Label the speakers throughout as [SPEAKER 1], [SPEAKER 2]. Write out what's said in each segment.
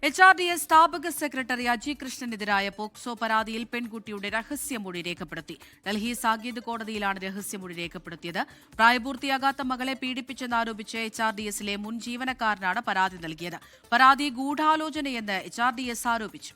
[SPEAKER 1] HRDS സ്ഥാപക secretary Aji കൃഷ്ണനെതിരായ POCSO പരാതിയിൽ പെൺകുട്ടിയുടെ രഹസ്യമൊഴി രേഖപ്പെടുത്തി. ഡൽഹി സാകേത് കോടതിയിലാണ് രഹസ്യമൊഴി രേഖപ്പെടുത്തിയത്. പ്രായപൂർത്തിയാകാത്ത മകളെ പീഡിപ്പിച്ചെന്നാരോപിച്ച് HRDSലെ മുൻ ജീവനക്കാരനാണ് പരാതി നൽകിയത്. പരാതി ഗൂഢാലോചനയെന്ന് HRDS ആരോപിച്ചു.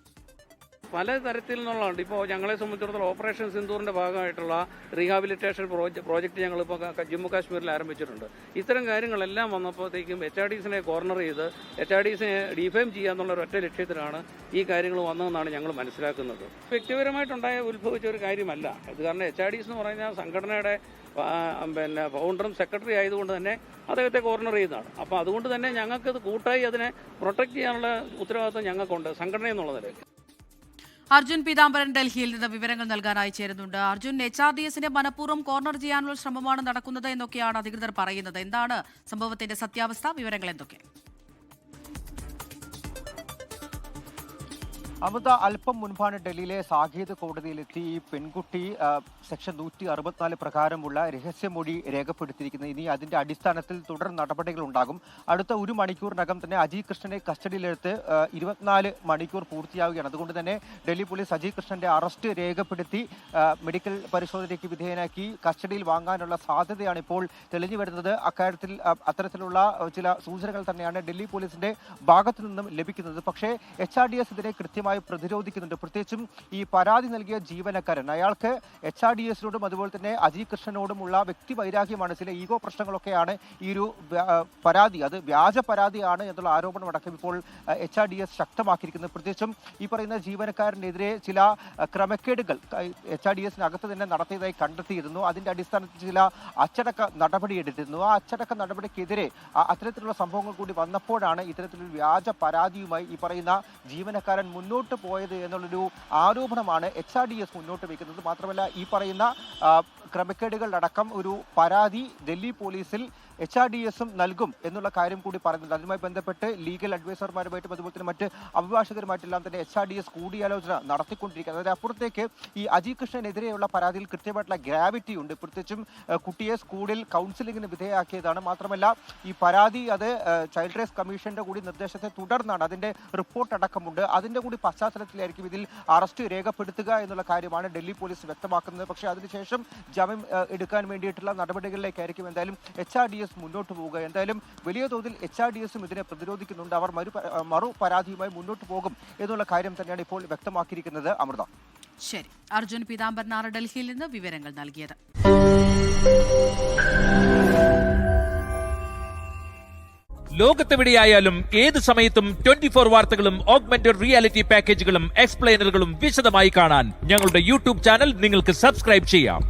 [SPEAKER 2] പല തരത്തിൽ നിന്നുള്ളതാണ്. ഇപ്പോൾ ഞങ്ങളെ സംബന്ധിച്ചിടത്തോളം ഓപ്പറേഷൻ സിന്ദൂറിൻ്റെ ഭാഗമായിട്ടുള്ള റീഹാബിലിറ്റേഷൻ പ്രോജക്റ്റ് ഞങ്ങളിപ്പോൾ ജമ്മു കാശ്മീരിൽ ആരംഭിച്ചിട്ടുണ്ട്. ഇത്തരം കാര്യങ്ങളെല്ലാം വന്നപ്പോഴത്തേക്കും HRDSനെ കോർണർ ചെയ്ത് HRDSനെ ഡിഫെയിം ചെയ്യുക എന്നുള്ള ഒരൊറ്റ ലക്ഷ്യത്തിലാണ് ഈ കാര്യങ്ങൾ വന്നതെന്നാണ് ഞങ്ങൾ മനസ്സിലാക്കുന്നത്. വ്യക്തിപരമായിട്ടുണ്ടായ ഉത്ഭവിച്ച ഒരു കാര്യമല്ല ഇത്. കാരണം HRDS എന്ന് പറയുന്ന സംഘടനയുടെ ഫൗണ്ടറും സെക്രട്ടറി ആയതുകൊണ്ട് തന്നെ അദ്ദേഹത്തെ കോർണർ ചെയ്യുന്നതാണ്. അപ്പോൾ അതുകൊണ്ട് തന്നെ ഞങ്ങൾക്കത് കൂട്ടായി അതിനെ പ്രൊട്ടക്ട് ചെയ്യാനുള്ള ഉത്തരവാദിത്വം ഞങ്ങൾക്കുണ്ട് സംഘടന എന്നുള്ള നിലയിൽ.
[SPEAKER 1] അർജുൻ പീതാംബരൻ ഡൽഹിയിൽ നിന്ന് വിവരങ്ങൾ നൽകാനായി ചേരുന്നുണ്ട്. അർജുൻ, HRDSനെ മനഃപൂർവ്വം കോർണർ ചെയ്യാനുള്ള ശ്രമമാണ് നടക്കുന്നത് എന്നൊക്കെയാണ് അധികൃതർ പറയുന്നത്. എന്താണ് സംഭവത്തിന്റെ സത്യാവസ്ഥ? വിവരങ്ങൾ എന്തൊക്കെ?
[SPEAKER 3] അമൃത, അല്പം മുൻപാണ് ഡൽഹിയിലെ സാകേത് കോടതിയിലെത്തി ഈ പെൺകുട്ടി സെക്ഷൻ 164 പ്രകാരമുള്ള രഹസ്യമൊഴി രേഖപ്പെടുത്തിയിരിക്കുന്നത്. ഇനി അതിന്റെ അടിസ്ഥാനത്തിൽ തുടർ നടപടികൾ ഉണ്ടാകും. അടുത്ത 1 മണിക്കൂറിനകം തന്നെ അജി കൃഷ്ണനെ കസ്റ്റഡിയിലെടുത്ത് 24 മണിക്കൂർ പൂർത്തിയാവുകയാണ്. അതുകൊണ്ട് തന്നെ ഡൽഹി പോലീസ് അജി കൃഷ്ണന്റെ അറസ്റ്റ് രേഖപ്പെടുത്തി മെഡിക്കൽ പരിശോധനയ്ക്ക് വിധേയനാക്കി കസ്റ്റഡിയിൽ വാങ്ങാനുള്ള സാധ്യതയാണ് ഇപ്പോൾ തെളിഞ്ഞു വരുന്നത്. അക്കാര്യത്തിൽ അത്തരത്തിലുള്ള ചില സൂചനകൾ തന്നെയാണ് ഡൽഹി പോലീസിന്റെ ഭാഗത്തു നിന്നും ലഭിക്കുന്നത്. പക്ഷേ HRDS ഇതിനെ കൃത്യമായി പ്രതിരോധിക്കുന്നുണ്ട്. പ്രത്യേകിച്ചും ഈ പരാതി നൽകിയ ജീവനക്കാരൻ, അയാൾക്ക് HRDSനോടും അതുപോലെ തന്നെ അജി കൃഷ്ണനോടുമുള്ള വ്യക്തി വൈരാഗ്യമാണ്, ചില ഈഗോ പ്രശ്നങ്ങളൊക്കെയാണ് ഈ ഒരു പരാതി, അത് വ്യാജ പരാതിയാണ് എന്നുള്ള ആരോപണം അടക്കം ഇപ്പോൾ HRDS ശക്തമാക്കിയിരിക്കുന്നത്. പ്രത്യേകിച്ചും ഈ പറയുന്ന ജീവനക്കാരനെതിരെ ചില ക്രമക്കേടുകൾ HRDSനകത്ത് തന്നെ നടത്തിയതായി കണ്ടെത്തിയിരുന്നു. അതിന്റെ അടിസ്ഥാനത്തിൽ ചില അച്ചടക്ക നടപടി എടുത്തിരുന്നു. ആ അച്ചടക്ക നടപടിക്കെതിരെ അത്തരത്തിലുള്ള സംഭവങ്ങൾ കൂടി വന്നപ്പോഴാണ് ഇത്തരത്തിലൊരു വ്യാജ പരാതിയുമായി ഈ പറയുന്ന ജീവനക്കാരൻ മുന്നോട്ട് പോയത് എന്നുള്ളൊരു ആരോപണമാണ് HRDS മുന്നോട്ട് വയ്ക്കുന്നത്. മാത്രമല്ല ഈ പറയുന്ന ക്രമക്കേടുകളടക്കം ഒരു പരാതി ഡൽഹി പോലീസിൽ HRDSും നൽകും എന്നുള്ള കാര്യം കൂടി പറയുന്നുണ്ട്. അതുമായി ബന്ധപ്പെട്ട് ലീഗൽ അഡ്വൈസർമാരുമായിട്ടും അതുപോലെ തന്നെ മറ്റ് അഭിഭാഷകരുമായിട്ടെല്ലാം തന്നെ HRDS കൂടിയാലോചന നടത്തിക്കൊണ്ടിരിക്കുന്നത്. അതിനപ്പുറത്തേക്ക് ഈ അജി കൃഷ്ണനെതിരെയുള്ള പരാതിയിൽ കൃത്യമായിട്ടുള്ള ഗ്രാവിറ്റി ഉണ്ട്. പ്രത്യേകിച്ചും കുട്ടിയെ സ്കൂളിൽ കൗൺസിലിംഗിന് വിധേയമാക്കിയതാണ്. മാത്രമല്ല ഈ പരാതി അത് ചൈൽഡ് റൈറ്റ്സ് കമ്മീഷന്റെ കൂടി നിർദ്ദേശത്തെ തുടർന്നാണ്. അതിന്റെ റിപ്പോർട്ട് അടക്കമുണ്ട്. അതിന്റെ കൂടി പശ്ചാത്തലത്തിലായിരിക്കും ഇതിൽ അറസ്റ്റ് രേഖപ്പെടുത്തുക എന്നുള്ള കാര്യമാണ് ഡൽഹി പോലീസ് വ്യക്തമാക്കുന്നത്. പക്ഷേ അതിനുശേഷം ജാമ്യം എടുക്കാൻ വേണ്ടിയിട്ടുള്ള നടപടികളിലേക്കായിരിക്കും എന്തായാലും HRDS മുന്നോട്ട് പോവുക. എന്തായാലും വലിയ തോതിൽ HRDSും ഇതിനെ പ്രതിരോധിക്കുന്നുണ്ട്. അവർ മറു പരാതിയുമായി മുന്നോട്ട് പോകും എന്നുള്ള കാര്യം തന്നെയാണ് ഇപ്പോൾ വ്യക്തമാക്കിയിരിക്കുന്നത്. അമൃത.
[SPEAKER 1] ശരി, അർജുൻ പീതാംബരനാണ് ഡൽഹിയിൽ നിന്ന് വിവരങ്ങൾ നൽകിയത്.
[SPEAKER 4] ലോകത്തെവിടെയായാലും ഏത് സമയത്തും 24 വാർത്തകളും ഓഗ്മെന്റഡ് റിയാലിറ്റി പാക്കേജുകളും എക്സ്പ്ലെയിനറുകളും വിശദമായി കാണാൻ ഞങ്ങളുടെ YouTube ചാനൽ നിങ്ങൾക്ക് സബ്സ്ക്രൈബ് ചെയ്യാം.